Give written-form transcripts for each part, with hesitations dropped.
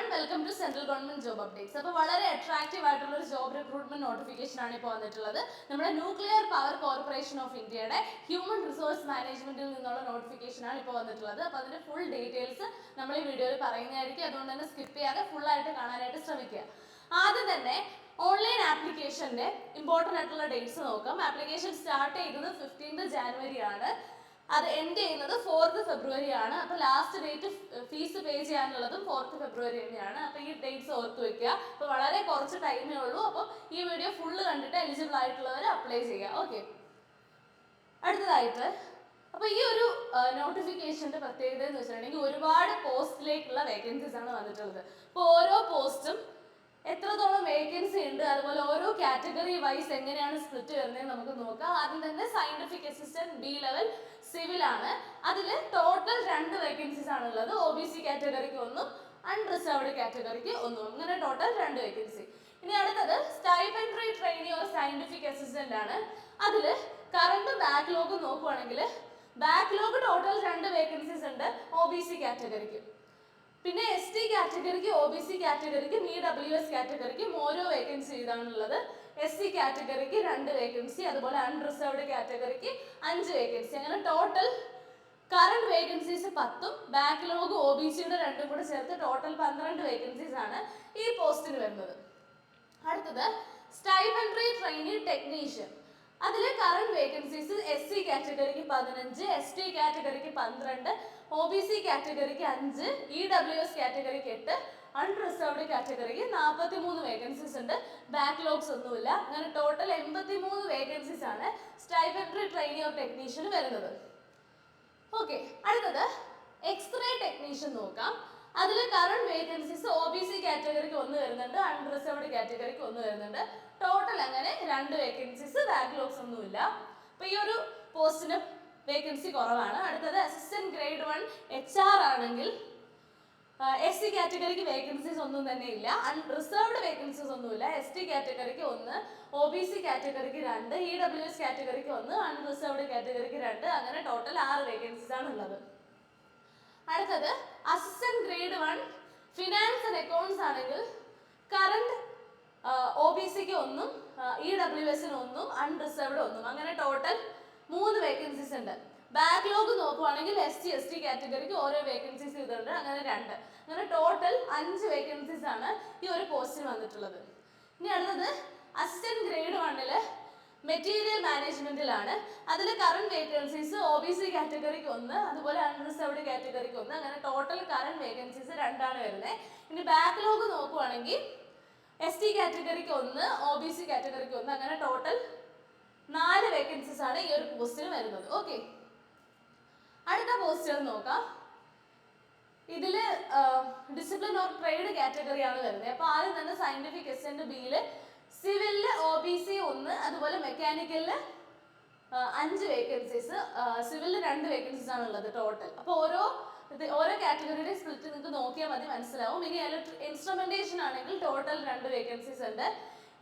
everyone, welcome to Central Government Job Updates. അപ്പോൾ വളരെ attractive ആയിട്ടുള്ള ഒരു ജോബ് റിക്രൂട്ട്മെന്റ് നോട്ടിഫിക്കേഷൻ ആണ് ഇപ്പോൾ വന്നിട്ടുള്ളത്. നമ്മുടെ ന്യൂക്ലിയർ പവർ കോർപ്പറേഷൻ ഓഫ് ഇന്ത്യയുടെ ഹ്യൂമൻ റിസോഴ്സ് മാനേജ്മെന്റിൽ നിന്നുള്ള നോട്ടിഫിക്കേഷൻ ആണ് ഇപ്പോൾ വന്നിട്ടുള്ളത്. അപ്പോൾ അതിന്റെ ഫുൾ ഡീറ്റെയിൽസ് നമ്മൾ ഈ വീഡിയോയിൽ പറയുന്നതായിരിക്കും. അതുകൊണ്ട് തന്നെ സ്കിപ്പ് ചെയ്യാതെ ഫുൾ ആയിട്ട് കാണാനായിട്ട് ശ്രമിക്കുക. ആദ്യം തന്നെ ഓൺലൈൻ ആപ്ലിക്കേഷന്റെ ഇമ്പോർട്ടൻ്റ് ആയിട്ടുള്ള ഡേറ്റ്സ് നോക്കാം. ആപ്ലിക്കേഷൻ സ്റ്റാർട്ട് ചെയ്തത് 15th January ആണ്. അത് എൻഡ് ചെയ്യുന്നത് 4th February ആണ്. അപ്പോൾ ലാസ്റ്റ് ഡേറ്റ് ഫീസ് പേ ചെയ്യാനുള്ളതും 4th February തന്നെയാണ്. അപ്പോൾ ഈ ഡേറ്റ്സ് ഓർത്ത് വെക്കുക. അപ്പോൾ വളരെ കുറച്ച് ടൈമേ ഉള്ളൂ. അപ്പോൾ ഈ വീഡിയോ ഫുള്ള് കണ്ടിട്ട് എലിജിബിൾ ആയിട്ടുള്ളവർ അപ്ലൈ ചെയ്യുക. ഓക്കെ, അടുത്തതായിട്ട് അപ്പോൾ ഈ ഒരു നോട്ടിഫിക്കേഷന്റെ പ്രത്യേകത എന്ന് വെച്ചിട്ടുണ്ടെങ്കിൽ ഒരുപാട് പോസ്റ്റിലേക്കുള്ള വേക്കൻസീസ് ആണ് വന്നിട്ടുള്ളത്. അപ്പോൾ ഓരോ പോസ്റ്റും എത്രത്തോളം വേക്കൻസി ഉണ്ട്, അതുപോലെ ഓരോ കാറ്റഗറി വൈസ് എങ്ങനെയാണ് സ്പ്ലിറ്റ് വരുന്നത് നമുക്ക് നോക്കാം. ആദ്യം തന്നെ scientific assistant B level civil ആണ്. അതിൽ ടോട്ടൽ 2 വേക്കൻസീസ് ആണുള്ളത്. OBC കാറ്റഗറിക്ക് ഒന്നും അൺറിസർവ്ഡ് കാറ്റഗറിക്ക് ഒന്നും, അങ്ങനെ ടോട്ടൽ 2 വേക്കൻസി. ഇനി അടുത്തത് stipendiary trainee or scientific assistant ആണ്. അതിൽ കറണ്ട് ബാക്ക്ലോഗ് നോക്കുവാണെങ്കിൽ ബാക്ക്ലോഗ് ടോട്ടൽ 2 വേക്കൻസീസ് ഉണ്ട് OBC കാറ്റഗറിക്ക്. പിന്നെ ST കാറ്റഗറിക്ക് OBC കാറ്റഗറിക്കും EWS കാറ്റഗറിക്കും ഓരോ വേക്കൻസി ഇതാണുള്ളത്. SC കാറ്റഗറിക്ക് 2 വേക്കൻസി, അതുപോലെ അൺറിസർവ്ഡ് കാറ്റഗറിക്ക് 5 വേക്കൻസി. അങ്ങനെ ടോട്ടൽ കറണ്ട് വേക്കൻസീസ് 10ഉം ബാക്ക്ലോഗ് OBCയുടെ 2ഉം കൂടെ ചേർത്ത് ടോട്ടൽ 12 വേക്കൻസീസ് ആണ് ഈ പോസ്റ്റിന് വരുന്നത്. അടുത്തത് സ്റ്റൈപ്പൻഡറി ട്രെയിനി ടെക്നീഷ്യൻ. അതിൽ കറണ്ട് വേക്കൻസീസ് SC കാറ്റഗറിക്ക് 15, ST കാറ്റഗറിക്ക് 12, OBC കാറ്റഗറിക്ക് 5, EWS കാറ്റഗറിക്ക് 8, അൺറിസർവ്ഡ് കാറ്റഗറിക്ക് 43 വേക്കൻസീസ് ഉണ്ട്. ബാക്ക്ലോഗ്സ് ഒന്നുമില്ല. അങ്ങനെ ടോട്ടൽ 83 വേക്കൻസീസ് ആണ് സ്റ്റൈപ്പൻഡറി ട്രെയിനി ഓർ ടെക്നീഷ്യന് വരുന്നത്. ഓക്കെ, അടുത്തത് എക്സ്റേ ടെക്നീഷ്യൻ നോക്കാം. അതിൽ കറണ്ട് വേക്കൻസീസ് OBC കാറ്റഗറിക്ക് 1 വരുന്നുണ്ട്, അൺറിസർവ്ഡ് കാറ്റഗറിക്ക് 1 വരുന്നുണ്ട്. ടോട്ടൽ അങ്ങനെ 2 വേക്കൻസീസ്, ബാക്ക്ലോഗ്സ് ഒന്നുമില്ല. അപ്പോൾ ഈ ഒരു പോസ്റ്റിന് വേക്കൻസി കുറവാണ്. അടുത്തത് അസിസ്റ്റന്റ് ഗ്രേഡ് 1 HR ആണെങ്കിൽ SC കാറ്റഗറിക്ക് വേക്കൻസീസ് ഒന്നും തന്നെ ഇല്ല. അൺറിസർവ്ഡ് വേക്കൻസീസ് ഒന്നുമില്ല. ST കാറ്റഗറിക്ക് 1, OBC കാറ്റഗറിക്ക് 2, EWS കാറ്റഗറിക്ക് 1, അൺറിസർവ്ഡ് കാറ്റഗറിക്ക് 2, അങ്ങനെ ടോട്ടൽ 6 വേക്കൻസീസ് ആണ് ഉള്ളത്. അടുത്തത് assistant grade 1 finance and accounts ആണെങ്കിൽ കറണ്ട് OBCക്ക് 1, EWSന് 1, അൺറിസർവ്ഡ് 1, അങ്ങനെ ടോട്ടൽ 3 വേക്കൻസീസ് ഉണ്ട്. ബാക്ക്ലോഗ് നോക്കുവാണെങ്കിൽ SC ST കാറ്റഗറിക്ക് ഓരോ വേക്കൻസീസ് ഇതുണ്ട്, അങ്ങനെ 2, അങ്ങനെ ടോട്ടൽ 5 വേക്കൻസീസ് ആണ് ഈ ഒരു പോസ്റ്റിന് വന്നിട്ടുള്ളത്. ഇനി അടുത്തത് അസിസ്റ്റന്റ് ഗ്രേഡ് 1 മെറ്റീരിയൽ മാനേജ്മെന്റിലാണ്. അതിൽ കറണ്ട് വേക്കൻസീസ് OBC കാറ്റഗറിക്ക് 1, അതുപോലെ അൺറിസർവ്ഡ് കാറ്റഗറിക്ക് 1, അങ്ങനെ ടോട്ടൽ കറണ്ട് വേക്കൻസീസ് 2 ആണ് വരുന്നത്. ഇനി ബാക്ക്ലോഗ് നോക്കുവാണെങ്കിൽ ST കാറ്റഗറിക്ക് 1, OBC കാറ്റഗറിക്ക് 1, അങ്ങനെ ടോട്ടൽ 4 വേക്കൻസീസ് ആണ് ഈ ഒരു പോസ്റ്റിന് വരുന്നത്. ഓക്കെ, അടുത്ത പോസ്റ്റുകൾ നോക്കാം. ഇതിൽ ഡിസിപ്ലിൻ ഓർ ട്രേഡ് കാറ്റഗറി ആണ് വരുന്നത്. അപ്പോൾ ആദ്യം തന്നെ സയന്റിഫിക് അസിസ്റ്റന്റ് ബിയിൽ സിവിലിൽ OBC 1, അതുപോലെ മെക്കാനിക്കലിൽ 5 വേക്കൻസീസ്, സിവിലിൽ 2 വേക്കൻസീസ് ആണ് ഉള്ളത് ടോട്ടൽ. അപ്പോൾ ഓരോ കാറ്റഗറിയുടെ സ്പ്ലിറ്റ് നിങ്ങൾക്ക് നോക്കിയാൽ മതി, മനസ്സിലാവും. ഇനി ഇൻസ്ട്രുമെന്റേഷൻ ആണെങ്കിൽ ടോട്ടൽ 2 വേക്കൻസീസ് ഉണ്ട്.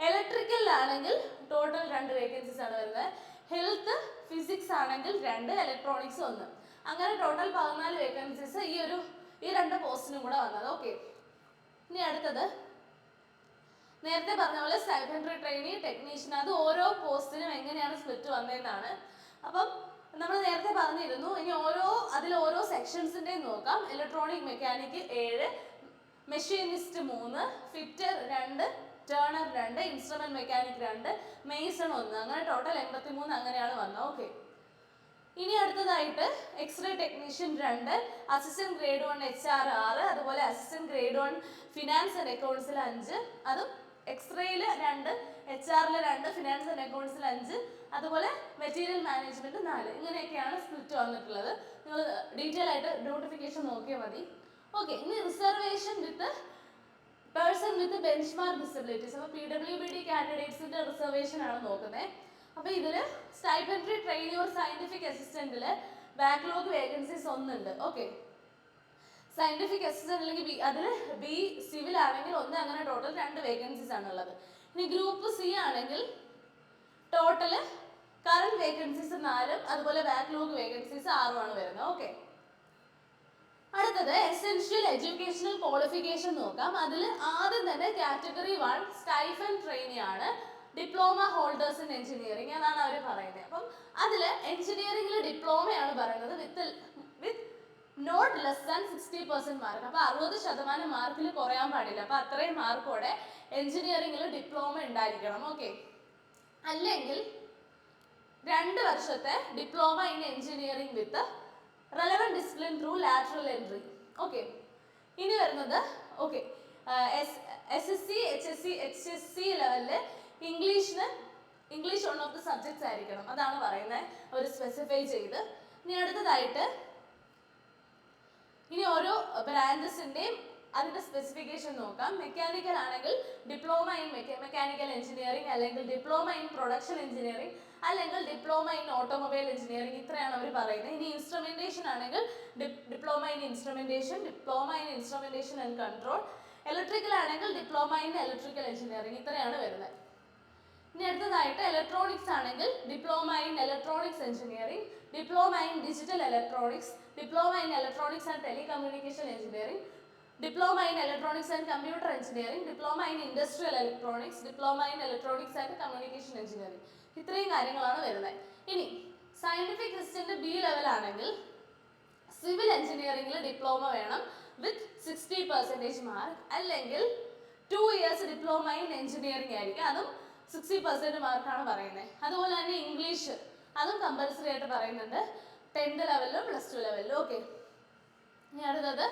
ഇലക്ട്രിക്കലിലാണെങ്കിൽ ടോട്ടൽ 2 വേക്കൻസീസ് ആണ് വരുന്നത്. ഹെൽത്ത് ഫിസിക്സ് ആണെങ്കിൽ 2, ഇലക്ട്രോണിക്സ് 1, അങ്ങനെ ടോട്ടൽ 14 വേക്കൻസീസ് ഈ 2 പോസ്റ്റിനും കൂടെ വന്നത്. ഓക്കെ, ഇനി അടുത്തത് നേരത്തെ പറഞ്ഞ പോലെ സ്റ്റൈപ്പൻഡറി ട്രെയിനി ടെക്നീഷ്യൻ, അത് ഓരോ പോസ്റ്റിനും എങ്ങനെയാണ് സ്പ്ലിറ്റ് വന്നതെന്നാണ്. അപ്പം നമ്മൾ നേരത്തെ പറഞ്ഞിരുന്നു. ഇനി അതിൽ ഓരോ സെക്ഷൻസിൻ്റെയും നോക്കാം. Electronic mechanic 7, machinist 3, fitter 2, turner 2, instrument mechanic 2, mason 1, അങ്ങനെ ടോട്ടൽ 83 അങ്ങനെയാണ് വന്നത്. ഓക്കെ, ഇനി അടുത്തതായിട്ട് x-ray technician 2, assistant grade 1 HR 6, അതുപോലെ അസിസ്റ്റന്റ് ഗ്രേഡ് 1 ഫിനാൻസ് ആൻഡ് അക്കൗണ്ട്സിൽ 5, അതും എക്സ്റേയിൽ 2, HR 2, ഫിനാൻസ് ആൻഡ് അക്കൗണ്ട്സിൽ 5, അതുപോലെ മെറ്റീരിയൽ മാനേജ്മെന്റ് 4, ഇങ്ങനെയൊക്കെയാണ് സ്പ്ലിറ്റ് വന്നിട്ടുള്ളത്. നിങ്ങൾ ഡീറ്റെയിൽ ആയിട്ട് നോട്ടിഫിക്കേഷൻ നോക്കിയാൽ മതി. ഓക്കെ, ഇനി reservation with person with benchmark disabilities. അപ്പോൾ PWBD കാൻഡിഡേറ്റ്സിന്റെ റിസർവേഷൻ ആണ് നോക്കുന്നത്. അപ്പോൾ ഇതിൽ സ്റ്റൈപ്പൻഡറി ട്രെയിനി ഓർ സയന്റിഫിക് അസിസ്റ്റന്റിൽ ബാക്ക്ലോഗ് വേക്കൻസീസ് 1 ഉണ്ട്. ഓക്കെ, സയന്റിഫിക് അസിസ്റ്റന്റ് അല്ലെങ്കിൽ അതിൽ B സിവിൽ ആണെങ്കിൽ 1, അങ്ങനെ ടോട്ടൽ 2 വേക്കൻസീസ് ആണ് ഉള്ളത്. ഇനി ഗ്രൂപ്പ് C ആണെങ്കിൽ ടോട്ടൽ കറണ്ട് വേക്കൻസീസ് 4, അതുപോലെ ബാക്ക്ലോഗ് വേക്കൻസീസ് 6 ആണ് വരുന്നത്. ഓക്കെ, അടുത്തത് എസെൻഷ്യൽ എഡ്യൂക്കേഷണൽ ക്വാളിഫിക്കേഷൻ നോക്കാം. അതിൽ ആദ്യം തന്നെ കാറ്റഗറി 1 സ്റ്റൈഫൻ ട്രെയിനി ആണ്, ഡിപ്ലോമ ഹോൾഡേഴ്സ് ഇൻ എഞ്ചിനീയറിംഗ്, അതാണ് അവർ പറയുന്നത്. അപ്പം അതിൽ എഞ്ചിനീയറിംഗിൽ ഡിപ്ലോമയാണ് പറയുന്നത് with not less than 60% mark. അപ്പോൾ 60% മാർക്കിൽ കുറയാൻ പാടില്ല. അപ്പോൾ അത്രയും മാർക്കോടെ എഞ്ചിനീയറിംഗിൽ ഡിപ്ലോമ ഉണ്ടായിരിക്കണം. ഓക്കെ, അല്ലെങ്കിൽ 2 വർഷത്തെ diploma in engineering with relevant discipline through lateral entry. Okay, ഇനി വരുന്നത് ഓക്കെ SSC HSC ലെവലിൽ English one of the subjects ആയിരിക്കണം, അതാണ് പറയുന്നത് അവർ സ്പെസിഫൈ ചെയ്ത്. ഇനി അടുത്തതായിട്ട് ഇനി ഓരോ ബ്രാഞ്ചസിൻ്റെയും അതിൻ്റെ സ്പെസിഫിക്കേഷൻ നോക്കാം. മെക്കാനിക്കൽ ആണെങ്കിൽ ഡിപ്ലോമ ഇൻ മെക്കാനിക്കൽ എഞ്ചിനീയറിംഗ്, അല്ലെങ്കിൽ ഡിപ്ലോമ ഇൻ പ്രൊഡക്ഷൻ എഞ്ചിനീയറിംഗ്, അല്ലെങ്കിൽ ഡിപ്ലോമ ഇൻ ഓട്ടോമൊബൈൽ എഞ്ചിനീയറിംഗ്, ഇത്രയാണ് അവർ പറയുന്നത്. ഇനി ഇൻസ്ട്രുമെന്റേഷൻ ആണെങ്കിൽ diploma in instrumentation, diploma in instrumentation and control. Electrical ആണെങ്കിൽ ഡിപ്ലോമ ഇൻ ഇലക്ട്രിക്കൽ എഞ്ചിനീയറിംഗ്, ഇത്രയാണ് വരുന്നത്. ഇനി അടുത്തതായിട്ട് ഇലക്ട്രോണിക്സ് ആണെങ്കിൽ diploma in electronics engineering, diploma in digital electronics, diploma in electronics and telecommunication engineering, diploma in electronics and computer engineering, diploma in industrial electronics, diploma in electronics and communication engineering, ഇത്രയും കാര്യങ്ങളാണ് വരുന്നത്. ഇനി scientific assistant B level ആണെങ്കിൽ civil എഞ്ചിനീയറിംഗിൽ diploma വേണം വിത്ത് 60% mark, അല്ലെങ്കിൽ 2 years diploma in engineering ആയിരിക്കും, അതും 60% മാർക്കാണ് പറയുന്നത്. അതുപോലെ തന്നെ ഇംഗ്ലീഷ് അതും കമ്പൽസറി ആയിട്ട് പറയുന്നുണ്ട് 10th ലെവലിലും +2 ലെവലിലും. ഓക്കെ, ഇനി അടുത്തത്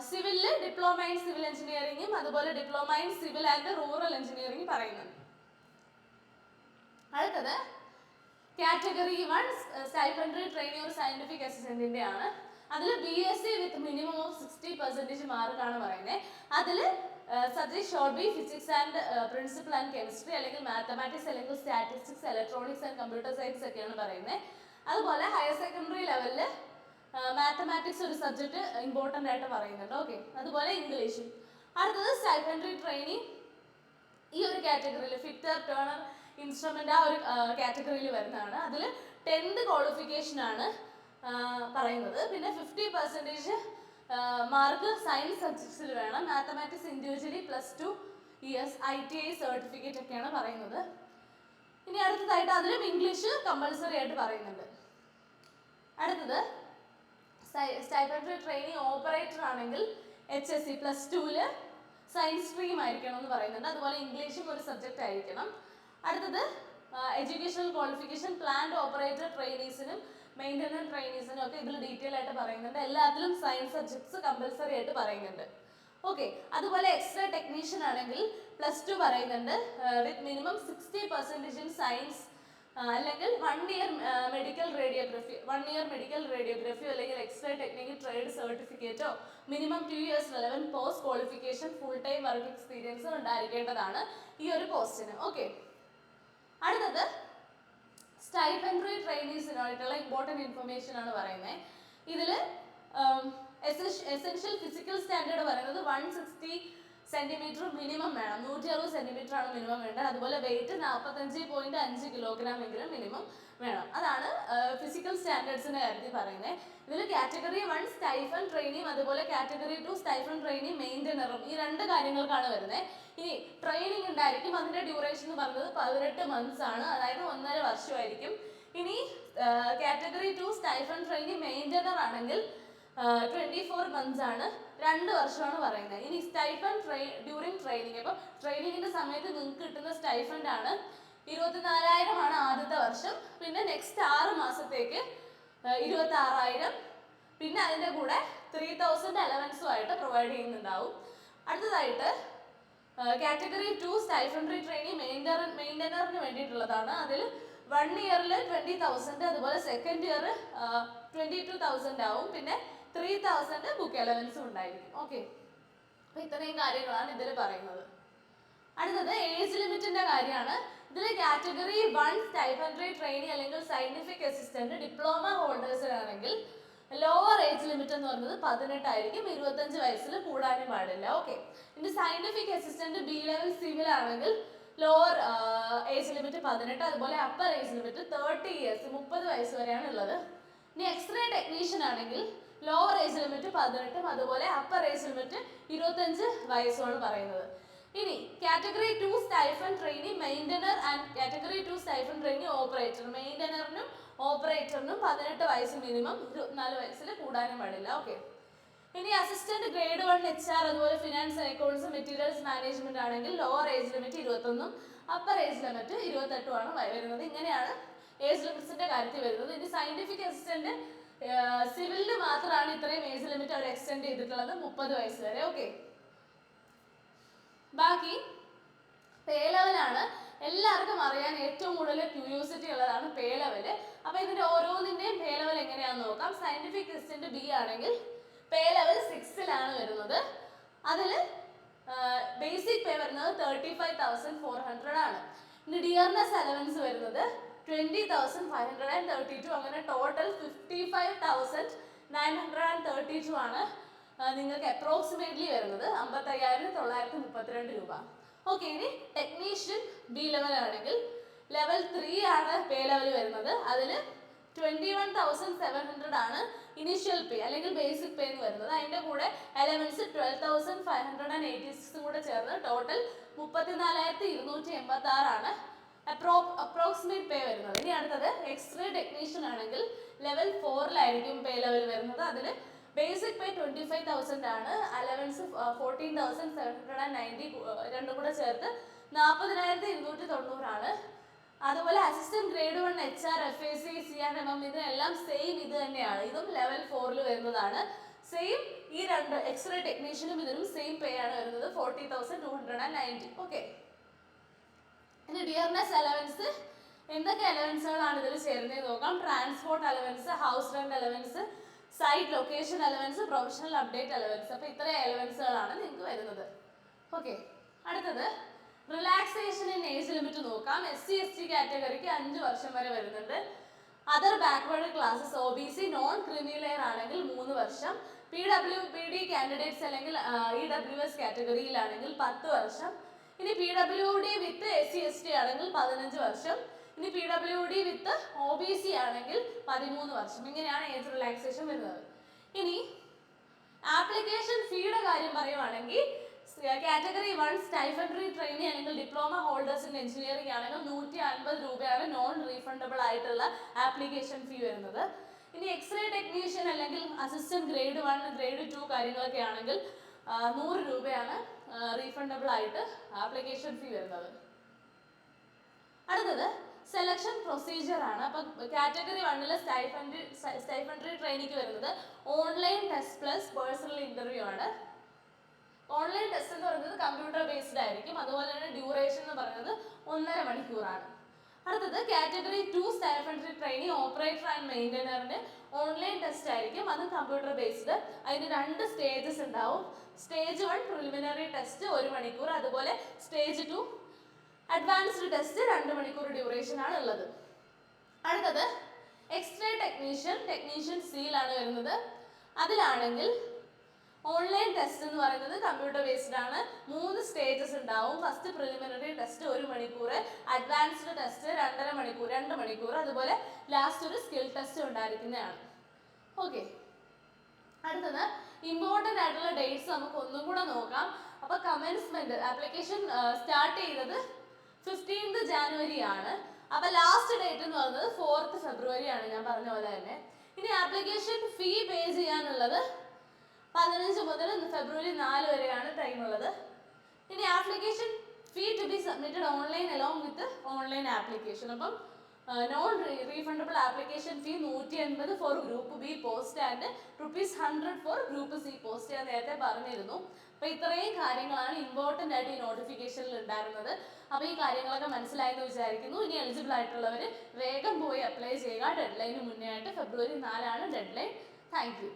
സിവിലിൽ ഡിപ്ലോമ ഇൻ സിവിൽ എഞ്ചിനീയറിംഗും അതുപോലെ diploma in civil and rural engineering പറയുന്നുണ്ട്. അടുത്തത് കാറ്റഗറി 1 സ്റ്റൈപ്പൻഡറി ട്രെയിനി ഒരു സയന്റിഫിക് അസിസ്റ്റന്റിന്റെ ആണ്. അതിൽ BSc വിത്ത് മിനിമം ഓഫ് 60% മാർക്കാണ് പറയുന്നത്. അതിൽ subject short B physics and principal and chemistry, അല്ലെങ്കിൽ മാത്തമാറ്റിക്സ്, അല്ലെങ്കിൽ statistics, electronics and computer science ഒക്കെയാണ് പറയുന്നത്. അതുപോലെ ഹയർ സെക്കൻഡറി ലെവലിൽ മാത്തമാറ്റിക്സ് ഒരു സബ്ജക്ട് ഇമ്പോർട്ടൻ്റ് ആയിട്ട് പറയുന്നുണ്ട്. ഓക്കെ, അതുപോലെ ഇംഗ്ലീഷും. അടുത്തത് സ്റ്റൈപ്പൻഡറി ട്രെയിനി ഈ ഒരു കാറ്റഗറിയിൽ ഫിറ്റർ ടേണർ ഇൻസ്ട്രുമെന്റ് ആ ഒരു കാറ്റഗറിയിൽ വരുന്നതാണ്. അതിൽ 10th ക്വാളിഫിക്കേഷൻ ആണ് പറയുന്നത്. പിന്നെ 50% മാർക്ക് സയൻസ് സബ്ജക്ട്സിൽ വേണം. Mathematics individually +2 years ITI certificate ഒക്കെയാണ് പറയുന്നത്. ഇനി അടുത്തതായിട്ട് അതിലും ഇംഗ്ലീഷ് കമ്പൽസറി ആയിട്ട് പറയുന്നുണ്ട്. അടുത്തത് സ്റ്റൈപ്പൻഡറി ട്രെയിനി ഓപ്പറേറ്റർ ആണെങ്കിൽ HSC +2 സയൻസ് സ്ട്രീം ആയിരിക്കണം എന്ന് പറയുന്നുണ്ട്. അതുപോലെ ഇംഗ്ലീഷും ഒരു സബ്ജക്റ്റ് ആയിരിക്കണം. അടുത്തത് എഡ്യൂക്കേഷണൽ ക്വാളിഫിക്കേഷൻ പ്ലാന്റ് ഓപ്പറേറ്റർ ട്രെയിനീസിനും മെയിൻ്റനൻസ് ട്രെയിനീസിനും ഒക്കെ ഇതിൽ ഡീറ്റെയിൽ ആയിട്ട് പറയുന്നുണ്ട്. എല്ലാത്തിലും സയൻസ് സബ്ജക്ട്സ് കമ്പൽസറി ആയിട്ട് പറയുന്നുണ്ട്. ഓക്കെ, അതുപോലെ എക്സ്ട്രാ ടെക്നീഷ്യൻ ആണെങ്കിൽ +2 പറയുന്നുണ്ട് വിത്ത് മിനിമം 60% ഇൻ സയൻസ്, അല്ലെങ്കിൽ 1 ഇയർ മെഡിക്കൽ റേഡിയോഗ്രഫി അല്ലെങ്കിൽ എക്സ്ട്രാ ടെക്നിക്കൽ ട്രേഡ് സർട്ടിഫിക്കറ്റോ minimum 2 years relevant post qualification full time work experience ഉണ്ടായിരിക്കേണ്ടതാണ് ഈ ഒരു പോസ്റ്റിന്. ഓക്കെ, അടുത്തത് സ്റ്റൈപ്പൻഡറി ട്രെയിനീസിനായിട്ടുള്ള ഇമ്പോർട്ടൻറ്റ് ഇൻഫർമേഷൻ ആണ് പറയുന്നത്. ഇതിൽ എസെൻഷ്യൽ ഫിസിക്കൽ സ്റ്റാൻഡേർഡ് പറയുന്നത് 160 സെന്റിമീറ്റർ മിനിമം വേണം, 160 സെന്റിമീറ്റർ ആണ് മിനിമം വേണ്ടത്. അതുപോലെ വെയിറ്റ് 45.5 കിലോഗ്രാം എങ്കിലും മിനിമം വേണം. അതാണ് ഫിസിക്കൽ സ്റ്റാൻഡേർഡ്സിന്റെ കാര്യത്തിൽ പറയുന്നത്. ഇതിൽ കാറ്റഗറി 1 സ്റ്റൈഫൻ ട്രെയിനിയും അതുപോലെ കാറ്റഗറി 2 സ്റ്റൈഫൻ ട്രെയിനി മെയിൻ്റനറും ഈ 2 കാര്യങ്ങൾക്കാണ് വരുന്നത്. ഇനി ട്രെയിനിങ് ഉണ്ടായിരിക്കും, അതിന്റെ ഡ്യൂറേഷൻ എന്ന് പറയുന്നത് 18 months ആണ്, അതായത് 1.5 വർഷമായിരിക്കും. ഇനി കാറ്റഗറി 2 സ്റ്റൈഫൻ ട്രെയിനി മെയിൻ്റനർ ആണെങ്കിൽ 24 months ആണ്, 2 വർഷമാണ് പറയുന്നത്. ഇനി സ്റ്റൈഫൻ ഡ്യൂറിങ് ട്രെയിനിങ്, അപ്പോൾ ട്രെയിനിങ്ങിന്റെ സമയത്ത് നിങ്ങൾക്ക് കിട്ടുന്ന സ്റ്റൈഫൻഡ് ആണ് 24,000 ആണ് ആദ്യത്തെ വർഷം. പിന്നെ നെക്സ്റ്റ് 6 മാസത്തേക്ക് 26,000, പിന്നെ അതിൻ്റെ കൂടെ 3,000 അലവൻസും ആയിട്ട് പ്രൊവൈഡ് ചെയ്യുന്നുണ്ടാവും. അടുത്തതായിട്ട് കാറ്റഗറി 2 സ്റ്റൈഫൻഡറി ട്രെയിനി മെയിൻ്റനറിന് വേണ്ടിയിട്ടുള്ളതാണ്. അതിൽ 1 ഇയറിൽ 20,000, അതുപോലെ സെക്കൻഡ് ഇയർ 22,000 ആവും, പിന്നെ 3,000 ബുക്ക് അലവൻസും ഉണ്ടായിരിക്കും. ഓക്കെ, അപ്പോൾ ഇത്രയും കാര്യങ്ങളാണ് ഇതിൽ പറയുന്നത്. അടുത്തത് ഏജ് ലിമിറ്റിന്റെ കാര്യമാണ്. ഇതിൽ കാറ്റഗറി 1 സ്റ്റൈഫൻഡറി ട്രെയിനി അല്ലെങ്കിൽ സയന്റിഫിക് അസിസ്റ്റന്റ് ഡിപ്ലോമ ഹോൾഡേഴ്സിനാണെങ്കിൽ ലോവർ ഏജ് ലിമിറ്റ് എന്ന് പറയുന്നത് 18 ആയിരിക്കും, 25 വയസ്സിൽ കൂടാനും പാടില്ല. ഓക്കെ, ഇനി scientific assistant B level civil ആണെങ്കിൽ ലോവർ ഏജ് ലിമിറ്റ് 18, അതുപോലെ അപ്പർ ഏജ് ലിമിറ്റ് 30 ഇയേഴ്സ് 30 വയസ്സ് വരെയാണ് ഉള്ളത്. ഇനി എക്സ്റേ ടെക്നീഷ്യൻ ആണെങ്കിൽ ലോവർ ഏജ് ലിമിറ്റ് 18, അതുപോലെ അപ്പർ ഏജ് ലിമിറ്റ് 25 വയസ്സുമാണ് പറയുന്നത്. ഇനി category 2 stipend trainee maintainer and category 2 stipend trainee operator. മെയിൻ്റനറിനും ഓപ്പറേറ്ററിനും 18 വയസ്സ് മിനിമം, 24 വയസ്സിൽ കൂടാനും പാടില്ല. ഓക്കെ. ഇനി അസിസ്റ്റന്റ് ഗ്രേഡ് 1 HR അതുപോലെ finance and accounts materials management ആണെങ്കിൽ lower age limit 21, upper age limit 28 ആണ് വരുന്നത്. ഇങ്ങനെയാണ് ഏജ് ലിമിറ്റ്സിന്റെ കാര്യത്തിൽ വരുന്നത്. ഇനി സയന്റിഫിക് അസിസ്റ്റന്റ് സിവിലിന് മാത്രമാണ് ഇത്രയും ഏജ് ലിമിറ്റ് അവർ എക്സ്റ്റെൻഡ് ചെയ്തിട്ടുള്ളത്, 30 വയസ്സ് വരെ. ഓക്കെ. ബാക്കി പേ ലെവലാണ് എല്ലാവർക്കും അറിയാൻ ഏറ്റവും കൂടുതൽ ക്യൂരിയോസിറ്റി ഉള്ളതാണ് പേ ലെവൽ. അപ്പൊ ഇതിന്റെ ഓരോന്നിന്റെയും പേ ലെവൽ എങ്ങനെയാണെന്ന് നോക്കാം. സയന്റിഫിക് അസിസ്റ്റന്റ് ബി ആണെങ്കിൽ പേ ലെവൽ 6ലാണ് വരുന്നത്. അതിൽ ബേസിക് പേ വരുന്നത് 35,400 ആണ്. ഇനി ഡിയർനെസ് അലവൻസ് വരുന്നത് 20,532. അങ്ങനെ ടോട്ടൽ 55,932 ആണ് നിങ്ങൾക്ക് അപ്രോക്സിമേറ്റ്ലി വരുന്നത്, 55,932 രൂപ. ഓക്കെ. ഇനി ടെക്നീഷ്യൻ ബി ലെവൽ ആണെങ്കിൽ ലെവൽ 3 ആണ് പേ ലെവൽ വരുന്നത്. അതിൽ 21,700 ആണ് ഇനീഷ്യൽ പേ അല്ലെങ്കിൽ ബേസിക് പേ എന്ന് വരുന്നത്. അതിൻ്റെ കൂടെ അലവൻസ് 12,586 കൂടെ ചേർന്ന് ടോട്ടൽ 34,286 ആണ് അപ്രോക്സിമേറ്റ് പേ വരുന്നത്. ഇനി അടുത്തത് എക്സ്റേ ടെക്നീഷ്യൻ ആണെങ്കിൽ ലെവൽ 4ലായിരിക്കും പേ ലെവൽ വരുന്നത്. അതിൽ ബേസിക് പേ 25,000 ആണ്, അലവൻസ് 14,790 രണ്ടും കൂടെ ചേർത്ത് 40,290 ആണ്. അതുപോലെ assistant grade 1 HR FAC CRMM ഇതിനെല്ലാം സെയിം ഇത് തന്നെയാണ്. ഇതും ലെവൽ 4ൽ വരുന്നതാണ്. സെയിം ഈ രണ്ട് എക്സ്റേ ടെക്നീഷ്യനും ഇതിനും സെയിം പേ ആണ് വരുന്നത്, 40,290. ഓക്കെ. ഇനി ഡിയർനെസ് അലവൻസ് എന്തൊക്കെ അലവൻസുകളാണ് ഇതിൽ ചേരുന്നത് നോക്കാം. Transport allowance, house rent allowance, site location allowance, professional update allowance. അപ്പോൾ ഇത്രയും അലവൻസുകളാണ് നിങ്ങൾക്ക് വരുന്നത്. ഓക്കെ. അടുത്തത് റിലാക്സേഷൻ ഇൻ ഏജ് ലിമിറ്റ് നോക്കാം. SC ST കാറ്റഗറിക്ക് 5 വർഷം വരെ വരുന്നുണ്ട്. Other backward classes OBC non creamy layer ആണെങ്കിൽ 3 വർഷം. PWBD കാൻഡിഡേറ്റ്സ് അല്ലെങ്കിൽ EWS കാറ്റഗറിയിലാണെങ്കിൽ 10 വർഷം. ഇനി PWD വിത്ത് SC ST ആണെങ്കിൽ 15 വർഷം. ഇനി PWD വിത്ത് OBC ആണെങ്കിൽ 13 വർഷം. ഇങ്ങനെയാണ് ഏജ് റിലാക്സേഷൻ വരുന്നത്. ഇനി ആപ്ലിക്കേഷൻ ഫീയുടെ കാര്യം പറയുവാണെങ്കിൽ കാറ്റഗറി 1 സ്റ്റൈഫൻഡറി ട്രെയിനി അല്ലെങ്കിൽ ഡിപ്ലോമ ഹോൾഡേഴ്സ് ഇൻ എഞ്ചിനീയറിംഗ് ആണെങ്കിൽ 150 രൂപയാണ് നോൺ റീഫണ്ടബിൾ ആയിട്ടുള്ള ആപ്ലിക്കേഷൻ ഫീ വരുന്നത്. ഇനി എക്സ്റേ ടെക്നീഷ്യൻ അല്ലെങ്കിൽ അസിസ്റ്റന്റ് ഗ്രേഡ് 1 ഗ്രേഡ് 2 കാര്യങ്ങളൊക്കെ ആണെങ്കിൽ 100 രൂപയാണ് റീഫണ്ടബിൾ ആയിട്ട് ആപ്ലിക്കേഷൻ ഫീ വരുന്നത്. അടുത്തത് സെലക്ഷൻ പ്രൊസീജിയർ ആണ്. അപ്പം കാറ്റഗറി 1 സ്റ്റൈഫൻഡറി ട്രെയിനിക്ക് വരുന്നത് online test plus personal interview ആണ്. ഓൺലൈൻ ടെസ്റ്റ് എന്ന് പറയുന്നത് കമ്പ്യൂട്ടർ ബേസ്ഡ് ആയിരിക്കും. അതുപോലെ തന്നെ ഡ്യൂറേഷൻ എന്ന് പറയുന്നത് 1.5 മണിക്കൂറാണ്. അടുത്തത് category 2 stipendiary trainee operator and മെയിൻ്റനറിന് ഓൺലൈൻ ടെസ്റ്റ് ആയിരിക്കും, അത് കമ്പ്യൂട്ടർ ബേസ്ഡ്. അതിന് 2 സ്റ്റേജസ് ഉണ്ടാവും. സ്റ്റേജ് 1 പ്രിലിമിനറി ടെസ്റ്റ് 1 മണിക്കൂർ, അതുപോലെ സ്റ്റേജ് 2 അഡ്വാൻസ്ഡ് ടെസ്റ്റ് 2 മണിക്കൂർ ഡ്യൂറേഷൻ ആണ് ഉള്ളത്. അടുത്തത് എക്സ്റേ ടെക്നീഷ്യൻ സീലാണ് വരുന്നത്. അതിലാണെങ്കിൽ ഓൺലൈൻ ടെസ്റ്റ് എന്ന് പറയുന്നത് കമ്പ്യൂട്ടർ ബേസ്ഡ് ആണ്. 3 സ്റ്റേജസ് ഉണ്ടാവും. ഫസ്റ്റ് പ്രിലിമിനറി ടെസ്റ്റ് 1 മണിക്കൂർ, അഡ്വാൻസ്ഡ് ടെസ്റ്റ് 2.5 മണിക്കൂർ, 2 മണിക്കൂർ, അതുപോലെ ലാസ്റ്റ് ഒരു സ്കിൽ ടെസ്റ്റ് ഉണ്ടായിരിക്കുന്നതാണ്. ഓക്കെ. അടുത്തത് ഇമ്പോർട്ടൻ്റ് ആയിട്ടുള്ള ഡേറ്റ്സ് നമുക്ക് ഒന്നും കൂടെ നോക്കാം. അപ്പോൾ കമൻസ്മെന്റ് ആപ്ലിക്കേഷൻ സ്റ്റാർട്ട് ചെയ്തത് 15th ജാനുവരി ആണ്. അപ്പോൾ ലാസ്റ്റ് ഡേറ്റ് എന്ന് പറയുന്നത് 4th ഫെബ്രുവരി ആണ്, ഞാൻ പറഞ്ഞ പോലെ തന്നെ. ഇനി ആപ്ലിക്കേഷൻ ഫീ പേ ചെയ്യാനുള്ളത് 15 മുതൽ ഫെബ്രുവരി 4 വരെയാണ് ടൈം ഉള്ളത്. ഇനി application fee to be submitted online along with online application. അപ്പം non refundable application fee 180 for group B post and ₹100 for group C post. ഞാൻ നേരത്തെ പറഞ്ഞിരുന്നു. അപ്പോൾ ഇത്രയും കാര്യങ്ങളാണ് ഇമ്പോർട്ടൻ്റ് ആയിട്ട് ഈ നോട്ടിഫിക്കേഷനിൽ ഉണ്ടായിരുന്നത്. അപ്പോൾ ഈ കാര്യങ്ങളൊക്കെ മനസ്സിലായെന്ന് വിചാരിക്കുന്നു. ഇനി എലിജിബിൾ ആയിട്ടുള്ളവർ വേഗം പോയി അപ്ലൈ ചെയ്യുക. ഡെഡ് ലൈന് മുന്നേ ആയിട്ട് ഫെബ്രുവരി 4 ആണ് ഡെഡ് ലൈൻ. Thank you.